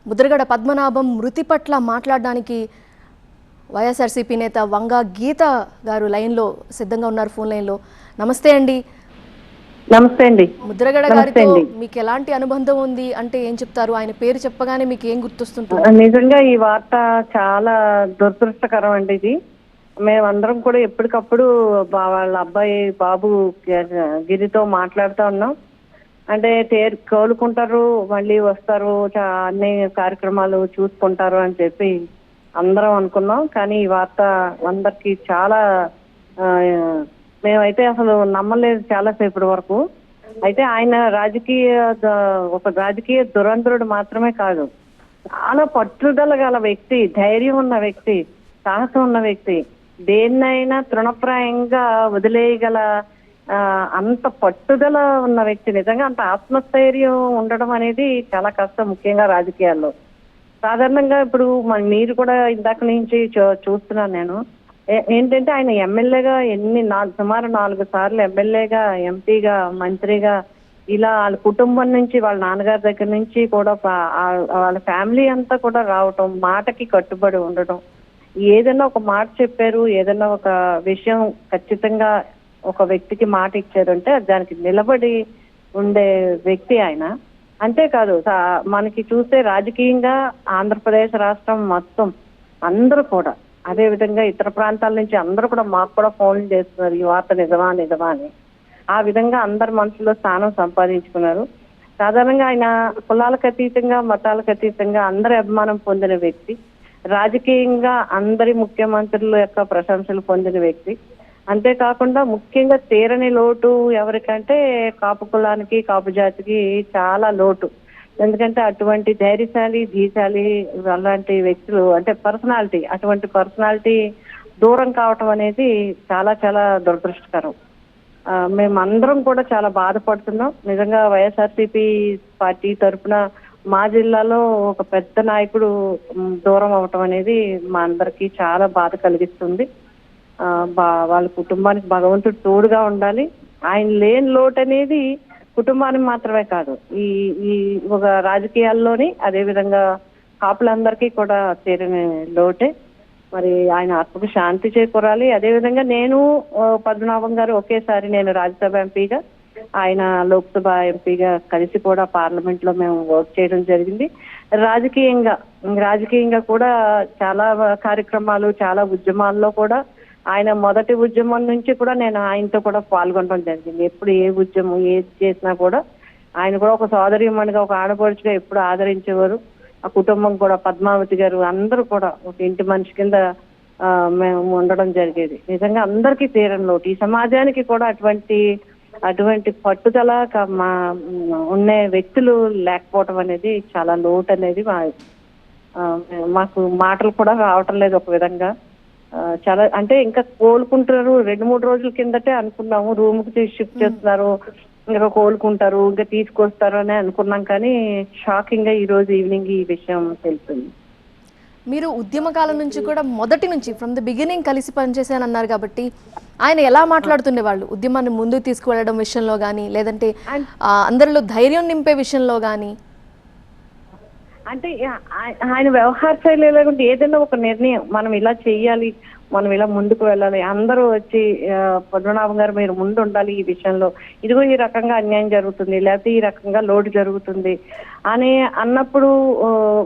ముద్రగడ పద్మనాభం మృతి పట్ల మాట్లాడడానికి వైఎస్ఆర్సీపీ నేత వంగా గీత గారు లైన్లో సిద్ధంగా ఉన్నారు, ఫోన్ లైన్లో. నమస్తే అండి. నమస్తే అండి. ముద్రగడ గారితో మీకు ఎలాంటి అనుబంధం ఉంది అంటే ఏం చెప్తారు? ఆయన పేరు చెప్పగానే మీకు ఏం గుర్తొస్తుంటుంది? నిజంగా ఈ వార్త చాలా దురదృష్టకరం అండి. ఇది మేమందరం కూడా ఎప్పటికప్పుడు వాళ్ళ అబ్బాయి బాబు గిరితో మాట్లాడుతూ ఉన్నాం. అంటే కోలుకుంటారు, మళ్ళీ వస్తారు, అన్ని కార్యక్రమాలు చూసుకుంటారు అని చెప్పి అందరం అనుకున్నాం. కానీ ఈ వార్త అందరికి చాలా మేమైతే అసలు నమ్మలేదు చాలాసేపటి వరకు. అయితే ఆయన ఒక రాజకీయ దురంధరుడు మాత్రమే కాదు, చాలా పట్టుదల గల వ్యక్తి, ధైర్యం ఉన్న వ్యక్తి, సాహసం ఉన్న వ్యక్తి, దేన్నైనా తృణప్రాయంగా వదిలేయగల అంత పట్టుదల ఉన్న వ్యక్తి. నిజంగా అంత ఆత్మస్థైర్యం ఉండడం అనేది చాలా కష్టం, ముఖ్యంగా రాజకీయాల్లో. సాధారణంగా ఇప్పుడు మీరు కూడా ఇందాక నుంచి చూస్తున్నాను నేను, ఏంటంటే ఆయన ఎమ్మెల్యేగా సుమారు 4 సార్లు ఎమ్మెల్యేగా, ఎంపీగా, మంత్రిగా, ఇలా వాళ్ళ కుటుంబం నుంచి, వాళ్ళ నాన్నగారి దగ్గర నుంచి కూడా వాళ్ళ ఫ్యామిలీ అంతా కూడా రావటం, మాటకి కట్టుబడి ఉండటం. ఏదైనా ఒక మాట చెప్పారు, ఏదైనా ఒక విషయం ఖచ్చితంగా ఒక వ్యక్తికి మాట ఇచ్చారంటే దానికి నిలబడి ఉండే వ్యక్తి ఆయన. అంతేకాదు, మనకి చూస్తే రాజకీయంగా ఆంధ్రప్రదేశ్ రాష్ట్రం మొత్తం అందరూ కూడా, అదే విధంగా ఇతర ప్రాంతాల నుంచి అందరూ కూడా మాకు కూడా ఫోన్లు చేస్తున్నారు, ఈ వార్త నిజమా అని. ఆ విధంగా అందరి మనసులో స్థానం సంపాదించుకున్నారు. సాధారణంగా ఆయన కులాలకు అతీతంగా, మతాలకు అతీతంగా అందరి అభిమానం పొందిన వ్యక్తి, రాజకీయంగా అందరి ముఖ్యమంత్రుల యొక్క ప్రశంసలు పొందిన వ్యక్తి. అంతేకాకుండా ముఖ్యంగా తీరని లోటు ఎవరికంటే కాపు కులానికి, కాపు జాతికి చాలా లోటు. ఎందుకంటే అటువంటి ధైర్యశాలి, ధీశాలి అలాంటి వ్యక్తులు, అంటే అటువంటి పర్సనాలిటీ దూరం కావటం అనేది చాలా చాలా దురదృష్టకరం. మేమందరం కూడా చాలా బాధపడుతున్నాం. నిజంగా వైఎస్ఆర్సీపీ పార్టీ తరఫున మా జిల్లాలో ఒక పెద్ద నాయకుడు దూరం అవటం అనేది మా అందరికీ చాలా బాధ కలిగిస్తుంది. వాళ్ళ కుటుంబానికి భగవంతుడు తోడుగా ఉండాలి. ఆయన లేని లోటు అనేది కుటుంబానికి మాత్రమే కాదు, ఈ ఒక రాజకీయాల్లోని, అదేవిధంగా కాపులందరికీ కూడా తీరని లోటే. మరి ఆయన ఆత్మకు శాంతి చేకూరాలి. అదేవిధంగా నేను, పద్మనాభం గారు ఒకేసారి, నేను రాజ్యసభ ఎంపీగా, ఆయన లోక్సభ ఎంపీగా కలిసి కూడా పార్లమెంట్ లో మేము వర్క్ చేయడం జరిగింది. రాజకీయంగా కూడా చాలా కార్యక్రమాలు, చాలా ఉద్యమాల్లో కూడా, ఆయన మొదటి ఉద్యమం నుంచి కూడా నేను ఆయనతో కూడా పాల్గొనడం జరిగింది. ఎప్పుడు ఏ ఉద్యమం ఏది చేసినా కూడా ఆయన కూడా ఒక సోదరీమణిగా, ఒక ఆడపడుచుగా ఎప్పుడు ఆదరించేవారు. ఆ కుటుంబం కూడా, పద్మావతి గారు అందరూ కూడా ఒక ఇంటి మనిషి కింద మేము ఉండడం జరిగేది. నిజంగా అందరికీ తీరని లోటు. ఈ సమాజానికి కూడా అటువంటి పట్టుదల ఉండే వ్యక్తులు లేకపోవటం అనేది చాలా లోటు అనేది మాకు మాటలు కూడా రావటం లేదు. ఒక విధంగా చాలా, అంటే ఇంకా కోలుకుంటున్నారు. 2-3 రోజుల కిందటే అనుకున్నాము రూమ్కి షిఫ్ట్ చేస్తున్నారు, ఇంకా కోలుకుంటారు, ఇంకా తీసుకొస్తారు అని అనుకున్నాం. కానీ షాకింగ్ గా ఈ రోజు ఈవినింగ్ ఈ విషయం తెలిసింది. మీరు ఉద్యమకాలం నుంచి కూడా, మొదటి నుంచి ఫ్రమ్ ద బిగినింగ్ కలిసి పనిచేశానన్నారు కాబట్టి, ఆయన ఎలా మాట్లాడుతుండేవాళ్ళు ఉద్యమాన్ని ముందుకు తీసుకువెళ్ళడం విషయంలో కానీ, లేదంటే అందరిలో ధైర్యం నింపే విషయంలో కానీ? అంటే ఆయన వ్యవహార శైలి లేకుంటే ఏదైనా ఒక నిర్ణయం, మనం ఇలా చెయ్యాలి, మనం ఇలా ముందుకు వెళ్ళాలి, అందరూ వచ్చి పద్మనాభం గారు మీరు ముందు ఉండాలి ఈ విషయంలో, ఇదిగో ఈ రకంగా అన్యాయం జరుగుతుంది, లేకపోతే ఈ రకంగా లోటు జరుగుతుంది అని అన్నప్పుడు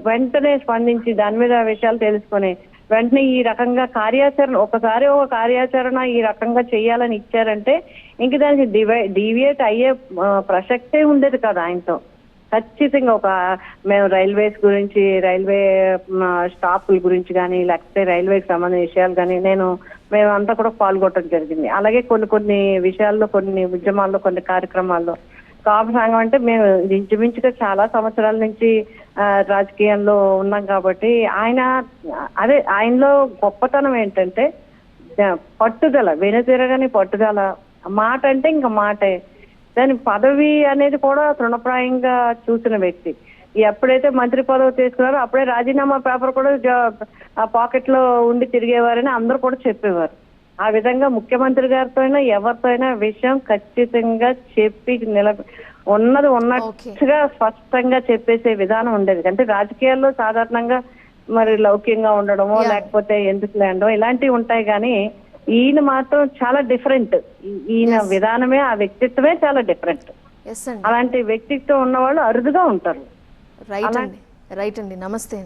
వెంటనే స్పందించి దాని మీద విషయాలు తెలుసుకొని వెంటనే ఈ రకంగా ఒక కార్యాచరణ ఈ రకంగా చెయ్యాలని ఇచ్చారంటే ఇంక దానికి డీవియేట్ అయ్యే ప్రసక్తే ఉండేది కదా ఆయనతో. ఖచ్చితంగా మేము రైల్వేస్ గురించి, రైల్వే స్టాపుల గురించి కానీ, లేకపోతే రైల్వేకి సంబంధించిన విషయాలు కానీ మేమంతా కూడా పాల్గొనడం జరిగింది. అలాగే కొన్ని విషయాల్లో, కొన్ని ఉద్యమాల్లో, కొన్ని కార్యక్రమాల్లో కాపు సంఘం అంటే మేము ఇంచుమించుగా చాలా సంవత్సరాల నుంచి రాజకీయాల్లో ఉన్నాం కాబట్టి ఆయనలో గొప్పతనం ఏంటంటే పట్టుదల, వెనుతిరగని పట్టుదల. మాట అంటే ఇంకా మాటే. దాని పదవి అనేది కూడా తృణప్రాయంగా చూసిన వ్యక్తి. ఎప్పుడైతే మంత్రి పదవి తీసుకున్నారో అప్పుడే రాజీనామా పేపర్ కూడా ఆ పాకెట్ లో ఉండి తిరిగేవారని అందరూ కూడా చెప్పేవారు. ఆ విధంగా ముఖ్యమంత్రి గారితో అయినా ఎవరితో అయినా విషయం ఖచ్చితంగా చెప్పి ఉన్నది ఉన్నట్టుగా స్పష్టంగా చెప్పేసే విధానం ఉండేది. అంటే రాజకీయాల్లో సాధారణంగా మరి లౌక్యంగా ఉండడమో లేకపోతే ఎందుకు లేండో ఇలాంటివి ఉంటాయి, కానీ ఈయన మాత్రం చాలా డిఫరెంట్. ఈయన విధానమే, ఆ వ్యక్తిత్వమే చాలా డిఫరెంట్. ఎస్ అండి, అలాంటి వ్యక్తిత్వం ఉన్నవాళ్ళు అరుదుగా ఉంటారు. రైట్ అండి, రైట్ అండి. నమస్తే.